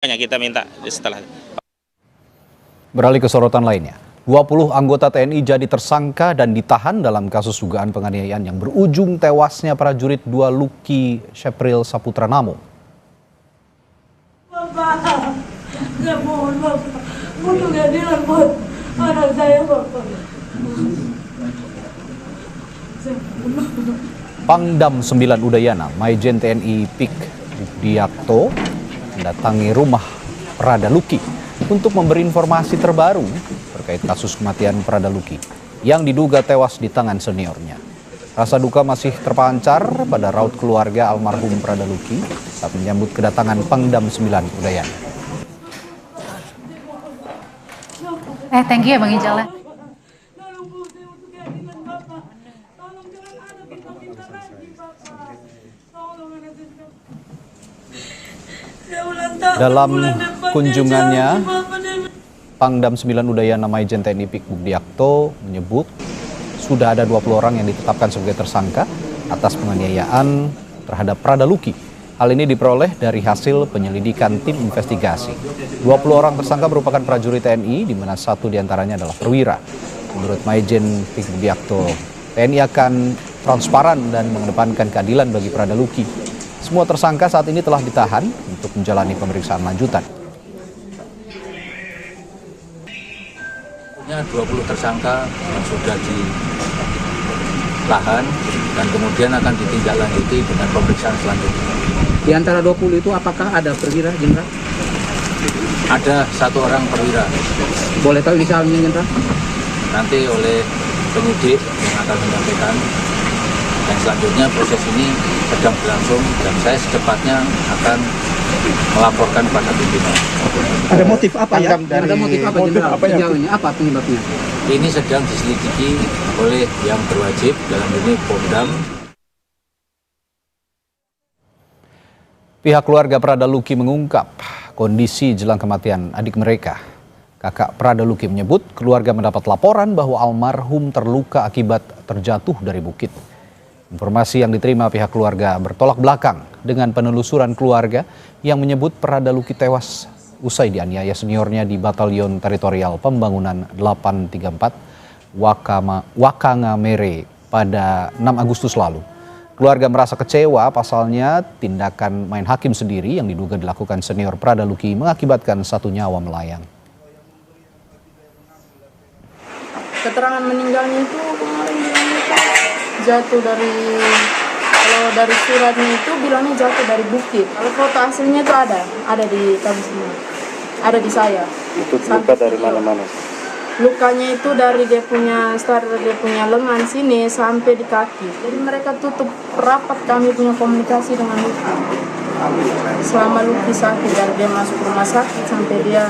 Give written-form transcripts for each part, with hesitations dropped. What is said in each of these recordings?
Kita minta setelah. Beralih ke sorotan lainnya, 20 anggota TNI jadi tersangka dan ditahan dalam kasus dugaan penganiayaan yang berujung tewasnya prajurit 2 Luki Syapril Saputra Namo. Bapak, nggak mohon Bapak, butuh keadilan buat anak saya Bapak. Pangdam 9 Udayana, Maijen TNI Pik Bukdiyakto mendatangi rumah Prada Luki untuk memberi informasi terbaru terkait kasus kematian Prada Luki yang diduga tewas di tangan seniornya. Rasa duka masih terpancar pada raut keluarga almarhum Prada Luki saat menyambut kedatangan Pangdam 9 Udayana. Thank you ya Bang Ijal. Dalam kunjungannya, Pangdam 9 Udayana Maijen TNI Pik Bukdiyakto menyebut sudah ada 20 orang yang ditetapkan sebagai tersangka atas penganiayaan terhadap Prada Luki. Hal ini diperoleh dari hasil penyelidikan tim investigasi. 20 orang tersangka merupakan prajurit TNI, di mana satu diantaranya adalah perwira. Menurut Maijen Pik Bukdiyakto, TNI akan transparan dan mengedepankan keadilan bagi Prada Luki. Semua tersangka saat ini telah ditahan untuk menjalani pemeriksaan lanjutan. 20 tersangka yang sudah ditahan dan kemudian akan ditindaklanjuti dengan pemeriksaan selanjutnya. Di antara 20 itu apakah ada perwira, Jenderal? Ada 1 orang perwira. Boleh tahu inisialnya, Jenderal? Nanti oleh penyidik yang akan menyampaikan. Dan selanjutnya proses ini sedang berlangsung dan saya secepatnya akan melaporkan pada pimpinan. Ada motif apa ya? Ada motif apa, Jenderal? Apa penyebabnya? Ini sedang diselidiki oleh yang berwajib dalam ini Pangdam. Pihak keluarga Prada Luki mengungkap kondisi jelang kematian adik mereka. Kakak Prada Luki menyebut keluarga mendapat laporan bahwa almarhum terluka akibat terjatuh dari bukit. Informasi yang diterima pihak keluarga bertolak belakang dengan penelusuran keluarga yang menyebut Prada Luki tewas usai dianiaya seniornya di Batalion Teritorial Pembangunan 834 Wakangamere pada 6 Agustus lalu. Keluarga merasa kecewa pasalnya tindakan main hakim sendiri yang diduga dilakukan senior Prada Luki mengakibatkan 1 nyawa melayang. Keterangan meninggalnya itu kemarin bilangnya jatuh dari, kalau dari suratnya itu bilangnya jatuh dari bukit. Kalau foto aslinya itu ada di kami semua, ada di saya. Itu luka dari mana-mana? Lukanya itu dari dia punya lengan sini sampai di kaki. Jadi mereka tutup rapat kami punya komunikasi dengan Luki. Selama Luki sakit dari dia masuk rumah sakit sampai dia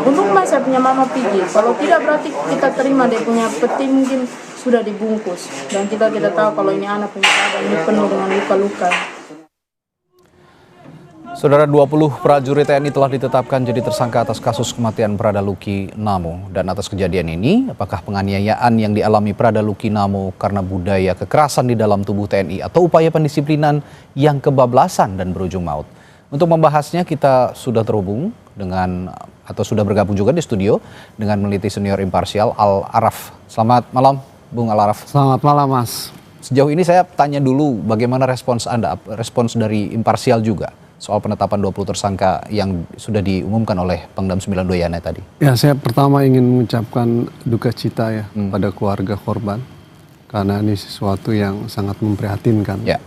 untuk saya punya mama pergi. Kalau tidak berarti kita terima dia punya peti mungkin sudah dibungkus dan kita tidak tahu kalau ini anak punya badan ini penuh dengan luka-luka. Saudara, 20 prajurit TNI telah ditetapkan jadi tersangka atas kasus kematian Prada Luki Namo. Dan atas kejadian ini, apakah penganiayaan yang dialami Prada Luki Namo karena budaya kekerasan di dalam tubuh TNI atau upaya pendisiplinan yang kebablasan dan berujung maut? Untuk membahasnya kita sudah terhubung dengan atau sudah bergabung juga di studio dengan peneliti senior imparsial Al Araf. Selamat malam Bung Al Araf. Selamat malam Mas. Sejauh ini saya tanya dulu bagaimana respons Anda, respons dari imparsial juga soal penetapan 20 tersangka yang sudah diumumkan oleh Pangdam 9 Udayana tadi. Ya, saya pertama ingin mengucapkan duka cita ya pada keluarga korban karena ini sesuatu yang sangat memprihatinkan. Ya.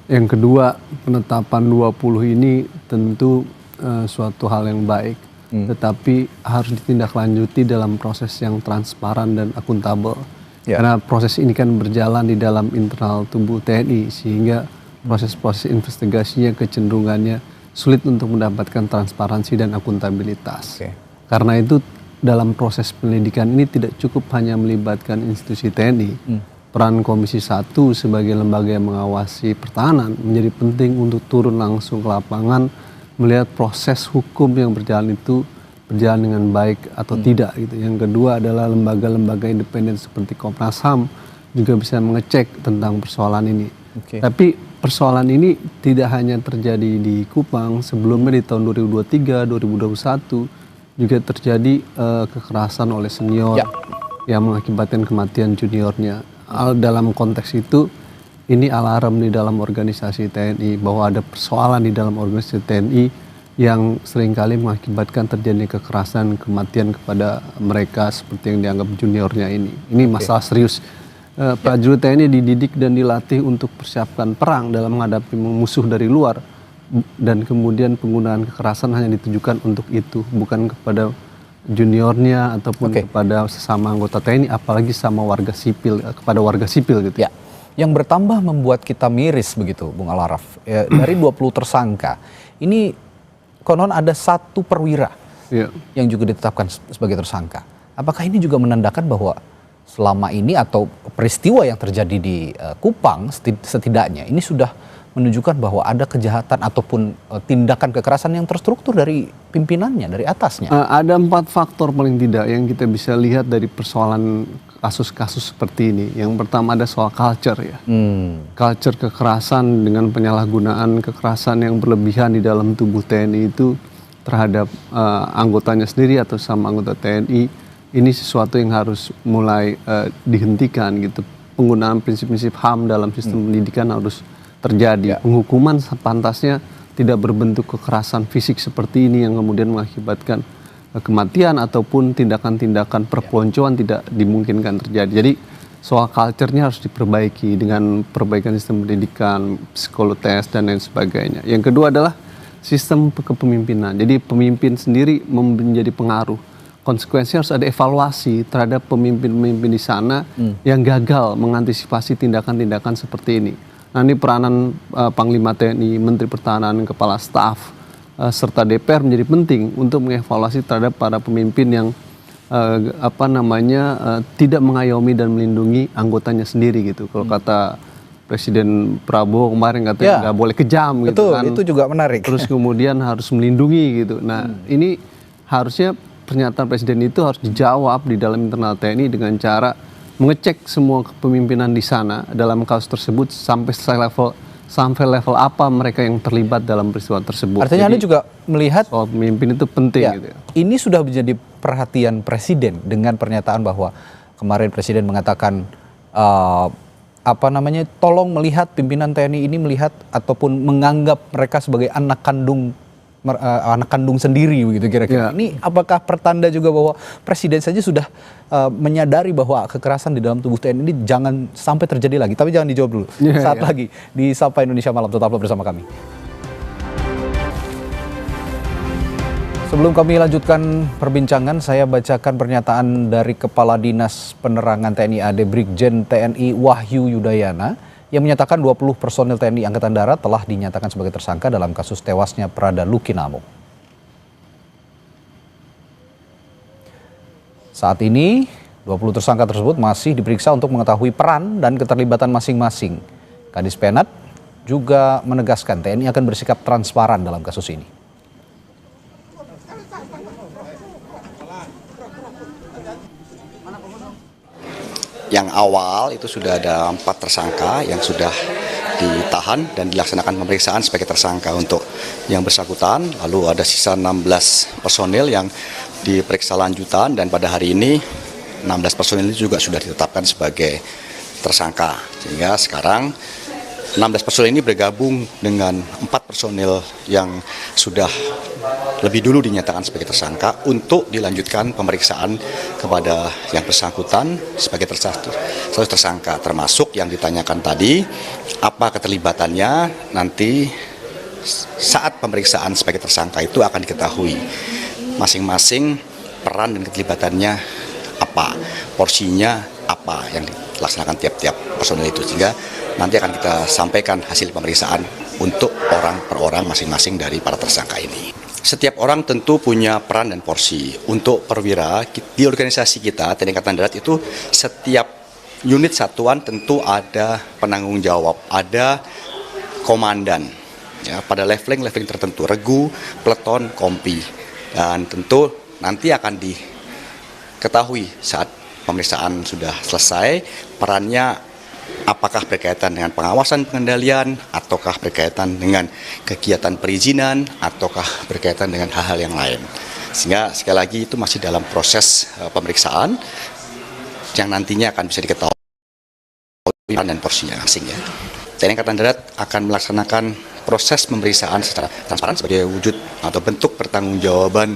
Yang kedua, penetapan 20 ini tentu suatu hal yang baik, tetapi harus ditindaklanjuti dalam proses yang transparan dan akuntabel. Ya. Karena proses ini kan berjalan di dalam internal tubuh TNI sehingga proses-proses investigasinya kecenderungannya sulit untuk mendapatkan transparansi dan akuntabilitas. Karena itu dalam proses penyelidikan ini tidak cukup hanya melibatkan institusi TNI. Peran Komisi 1 sebagai lembaga yang mengawasi pertahanan menjadi penting untuk turun langsung ke lapangan melihat proses hukum yang berjalan itu berjalan dengan baik atau tidak gitu. Yang kedua adalah lembaga-lembaga independen seperti Komnas HAM juga bisa mengecek tentang persoalan ini. Tapi persoalan ini tidak hanya terjadi di Kupang, sebelumnya di tahun 2023, 2021 juga terjadi kekerasan oleh senior yang mengakibatkan kematian juniornya. Dalam konteks itu, ini alarm di dalam organisasi TNI bahwa ada persoalan di dalam organisasi TNI yang seringkali mengakibatkan terjadinya kekerasan, kematian kepada mereka seperti yang dianggap juniornya ini. Ini masalah serius. Prajurit TNI dididik dan dilatih untuk persiapkan perang dalam menghadapi musuh dari luar, dan kemudian penggunaan kekerasan hanya ditujukan untuk itu, bukan kepada juniornya ataupun kepada sesama anggota TNI, apalagi sama warga sipil, kepada warga sipil gitu. Ya, yang bertambah membuat kita miris begitu, Bung Al-Araf. Dari 20 tersangka, ini konon ada 1 perwira yang juga ditetapkan sebagai tersangka. Apakah ini juga menandakan bahwa selama ini atau peristiwa yang terjadi di Kupang setidaknya ini sudah menunjukkan bahwa ada kejahatan ataupun tindakan kekerasan yang terstruktur dari pimpinannya, dari atasnya? Ada 4 faktor paling tidak yang kita bisa lihat dari persoalan kasus-kasus seperti ini. Yang pertama ada soal culture ya. Culture kekerasan dengan penyalahgunaan kekerasan yang berlebihan di dalam tubuh TNI itu terhadap anggotanya sendiri atau sama anggota TNI. Ini sesuatu yang harus mulai dihentikan gitu. Penggunaan prinsip-prinsip HAM dalam sistem pendidikan harus terjadi. Penghukuman sepantasnya tidak berbentuk kekerasan fisik seperti ini yang kemudian mengakibatkan kematian ataupun tindakan-tindakan perpeloncoan tidak dimungkinkan terjadi. Jadi soal culture-nya harus diperbaiki dengan perbaikan sistem pendidikan, psikotest dan lain sebagainya. Yang kedua adalah sistem kepemimpinan. Jadi pemimpin sendiri menjadi pengaruh. Konsekuensinya harus ada evaluasi terhadap pemimpin-pemimpin di sana yang gagal mengantisipasi tindakan-tindakan seperti ini. Nah, ini peranan Panglima TNI, Menteri Pertahanan, Kepala Staf, serta DPR menjadi penting untuk mengevaluasi terhadap para pemimpin yang tidak mengayomi dan melindungi anggotanya sendiri gitu. Kalau kata Presiden Prabowo kemarin katanya nggak boleh kejam gitu kan. Itu juga menarik. Terus kemudian harus melindungi gitu. Nah, ini harusnya pernyataan Presiden itu harus dijawab di dalam internal TNI dengan cara mengecek semua kepemimpinan di sana dalam kasus tersebut sampai level apa mereka yang terlibat dalam peristiwa tersebut. Artinya Anda juga melihat soal pemimpin itu penting gitu ya. Ini sudah menjadi perhatian Presiden dengan pernyataan bahwa kemarin Presiden mengatakan tolong melihat pimpinan TNI ini melihat ataupun menganggap mereka sebagai anak kandung sendiri begitu kira-kira. Ini apakah pertanda juga bahwa Presiden saja sudah menyadari bahwa kekerasan di dalam tubuh TNI ini jangan sampai terjadi lagi. Tapi jangan dijawab dulu. Saat lagi di Sapa Indonesia Malam, tetaplah bersama kami. Sebelum kami lanjutkan perbincangan, saya bacakan pernyataan dari Kepala Dinas Penerangan TNI AD Brigjen TNI Wahyu Yudayana yang menyatakan 20 personil TNI Angkatan Darat telah dinyatakan sebagai tersangka dalam kasus tewasnya Prada Lukinamo. Saat ini, 20 tersangka tersebut masih diperiksa untuk mengetahui peran dan keterlibatan masing-masing. Kadis Penat juga menegaskan TNI akan bersikap transparan dalam kasus ini. Yang awal itu sudah ada 4 tersangka yang sudah ditahan dan dilaksanakan pemeriksaan sebagai tersangka untuk yang bersangkutan. Lalu ada sisa 16 personil yang diperiksa lanjutan dan pada hari ini 16 personil juga sudah ditetapkan sebagai tersangka. Sehingga sekarang 16 personil ini bergabung dengan 4 personil yang sudah lebih dulu dinyatakan sebagai tersangka untuk dilanjutkan pemeriksaan kepada yang bersangkutan sebagai tersangka, termasuk yang ditanyakan tadi apa keterlibatannya. Nanti saat pemeriksaan sebagai tersangka itu akan diketahui masing-masing peran dan keterlibatannya apa, porsinya apa yang dilaksanakan tiap-tiap personil itu, sehingga nanti akan kita sampaikan hasil pemeriksaan untuk orang per orang masing-masing dari para tersangka ini. Setiap orang tentu punya peran dan porsi. Untuk perwira di organisasi kita TNI Angkatan Darat itu setiap unit satuan tentu ada penanggung jawab, ada komandan ya, pada leveling tertentu, regu, peleton, kompi, dan tentu nanti akan diketahui saat pemeriksaan sudah selesai perannya apakah berkaitan dengan pengawasan pengendalian, ataukah berkaitan dengan kegiatan perizinan, ataukah berkaitan dengan hal-hal yang lain. Sehingga sekali lagi itu masih dalam proses pemeriksaan yang nantinya akan bisa diketahui dan porsinya asing ya. TNI Angkatan Darat akan melaksanakan proses pemeriksaan secara transparan sebagai wujud atau bentuk pertanggungjawaban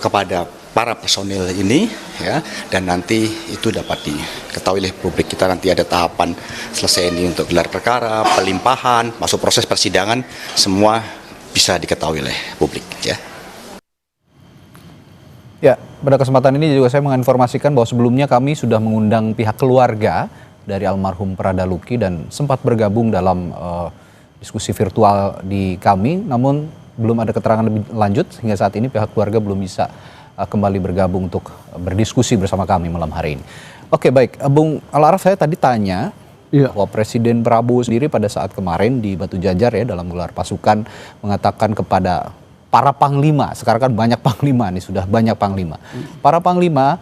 kepada para personil ini ya, dan nanti itu dapat diketahui oleh publik. Kita nanti ada tahapan selesai ini untuk gelar perkara, pelimpahan, masuk proses persidangan, semua bisa diketahui oleh publik ya. Ya, pada kesempatan ini juga saya menginformasikan bahwa sebelumnya kami sudah mengundang pihak keluarga dari almarhum Prada Luki dan sempat bergabung dalam diskusi virtual di kami, namun belum ada keterangan lebih lanjut hingga saat ini pihak keluarga belum bisa kembali bergabung untuk berdiskusi bersama kami malam hari ini. Oke, baik, Bung Al-Araf, saya tadi tanya bahwa Presiden Prabowo sendiri pada saat kemarin di Batu Jajar ya dalam gelar pasukan mengatakan kepada para panglima, sekarang kan banyak panglima nih, sudah banyak panglima. Para panglima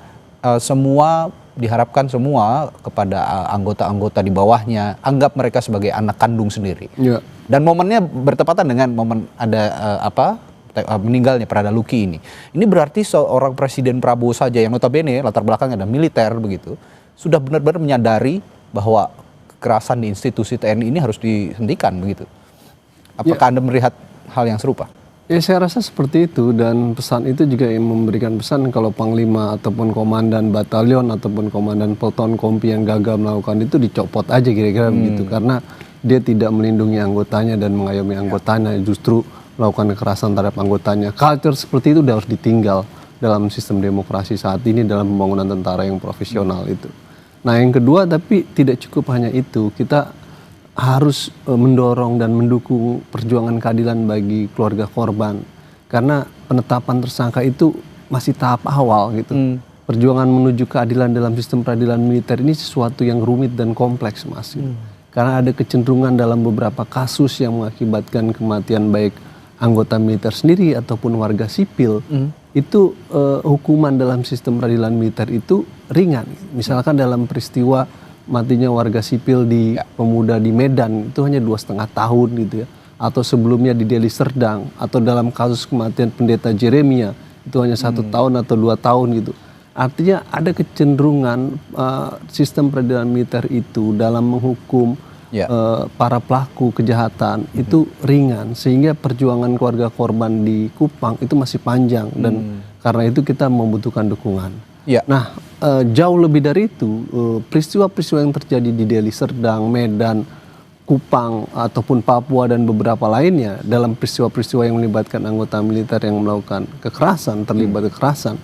semua diharapkan semua kepada anggota-anggota di bawahnya anggap mereka sebagai anak kandung sendiri. Dan momennya bertepatan dengan momen ada meninggalnya Prada Luki ini. Ini berarti seorang Presiden Prabowo saja yang notabene latar belakangnya ada militer begitu, sudah benar-benar menyadari bahwa kekerasan di institusi TNI ini harus dihentikan begitu. Apakah Anda melihat hal yang serupa? Ya, saya rasa seperti itu, dan pesan itu juga yang memberikan pesan kalau panglima ataupun komandan batalion ataupun komandan pelton kompi yang gagal melakukan itu dicopot aja kira-kira begitu, karena dia tidak melindungi anggotanya dan mengayomi anggotanya, justru melakukan kekerasan terhadap anggotanya. Culture seperti itu harus ditinggal dalam sistem demokrasi saat ini dalam pembangunan tentara yang profesional itu. Nah, yang kedua, tapi tidak cukup hanya itu, kita harus mendorong dan mendukung perjuangan keadilan bagi keluarga korban, karena penetapan tersangka itu masih tahap awal gitu. Perjuangan menuju keadilan dalam sistem peradilan militer ini sesuatu yang rumit dan kompleks masih, karena ada kecenderungan dalam beberapa kasus yang mengakibatkan kematian baik anggota militer sendiri ataupun warga sipil, itu hukuman dalam sistem peradilan militer itu ringan. Misalkan dalam peristiwa matinya warga sipil di pemuda di Medan itu hanya 2,5 tahun gitu ya, atau sebelumnya di Deli Serdang, atau dalam kasus kematian pendeta Jeremia itu hanya 1 tahun atau 2 tahun gitu. Artinya ada kecenderungan sistem peradilan militer itu dalam menghukum para pelaku kejahatan itu ringan, sehingga perjuangan keluarga korban di Kupang itu masih panjang, dan karena itu kita membutuhkan dukungan. Nah, jauh lebih dari itu, peristiwa-peristiwa yang terjadi di Deli Serdang, Medan, Kupang, ataupun Papua dan beberapa lainnya dalam peristiwa-peristiwa yang melibatkan anggota militer yang melakukan kekerasan, terlibat kekerasan,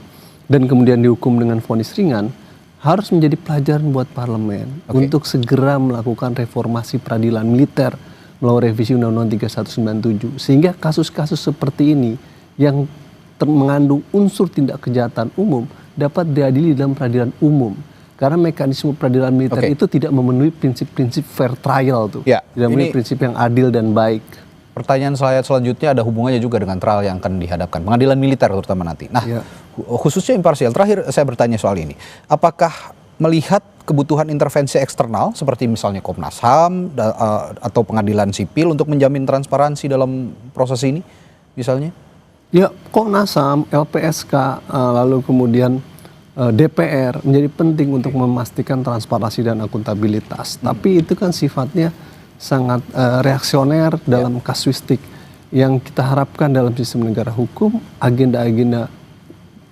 dan kemudian dihukum dengan vonis ringan, harus menjadi pelajaran buat parlemen untuk segera melakukan reformasi peradilan militer melalui revisi Undang-Undang 3197, sehingga kasus-kasus seperti ini yang mengandung unsur tindak kejahatan umum dapat diadili dalam peradilan umum, karena mekanisme peradilan militer itu tidak memenuhi prinsip-prinsip fair trial tuh, tidak memenuhi prinsip yang adil dan baik. Pertanyaan saya selanjutnya ada hubungannya juga dengan trial yang akan dihadapkan pengadilan militer terutama nanti. Nah, khususnya imparsial. Terakhir saya bertanya soal ini, apakah melihat kebutuhan intervensi eksternal seperti misalnya Komnas HAM atau pengadilan sipil untuk menjamin transparansi dalam proses ini misalnya? Ya, Komnas HAM, LPSK, lalu kemudian DPR menjadi penting untuk memastikan transparansi dan akuntabilitas. Tapi itu kan sifatnya sangat reaksioner dalam kasuistik. Yang kita harapkan dalam sistem negara hukum, agenda-agenda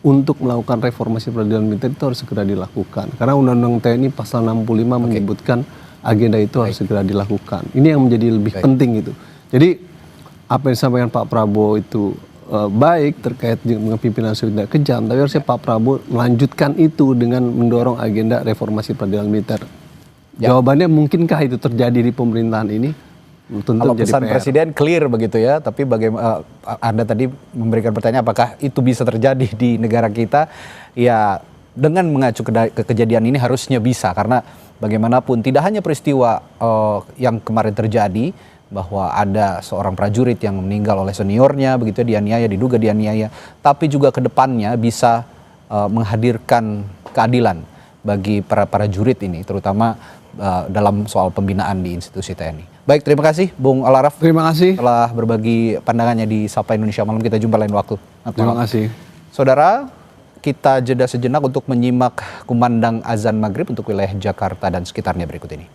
untuk melakukan reformasi peradilan militer itu harus segera dilakukan. Karena Undang-Undang TNI pasal 65 menyebutkan agenda itu harus segera dilakukan. Ini yang menjadi lebih penting itu. Jadi apa yang disampaikan Pak Prabowo itu baik terkait dengan pimpinan tidak kejam, tapi harusnya Pak Prabowo melanjutkan itu dengan mendorong agenda reformasi peradilan militer. Jawabannya mungkinkah itu terjadi di pemerintahan ini? Tentu kalau jadi pesan PR. Presiden clear begitu ya, tapi bagaimana Anda tadi memberikan pertanyaan apakah itu bisa terjadi di negara kita? Ya, dengan mengacu ke kejadian ini harusnya bisa, karena bagaimanapun tidak hanya peristiwa yang kemarin terjadi bahwa ada seorang prajurit yang meninggal oleh seniornya begitu ya, diduga dianiaya, tapi juga ke depannya bisa menghadirkan keadilan bagi para jurid ini, terutama dalam soal pembinaan di institusi TNI. Baik, terima kasih Bung Al-Araf. Terima kasih. Telah berbagi pandangannya di Sapa Indonesia Malam. Kita jumpa lain waktu. Terima kasih. Saudara, kita jeda sejenak untuk menyimak kumandang azan maghrib untuk wilayah Jakarta dan sekitarnya berikut ini.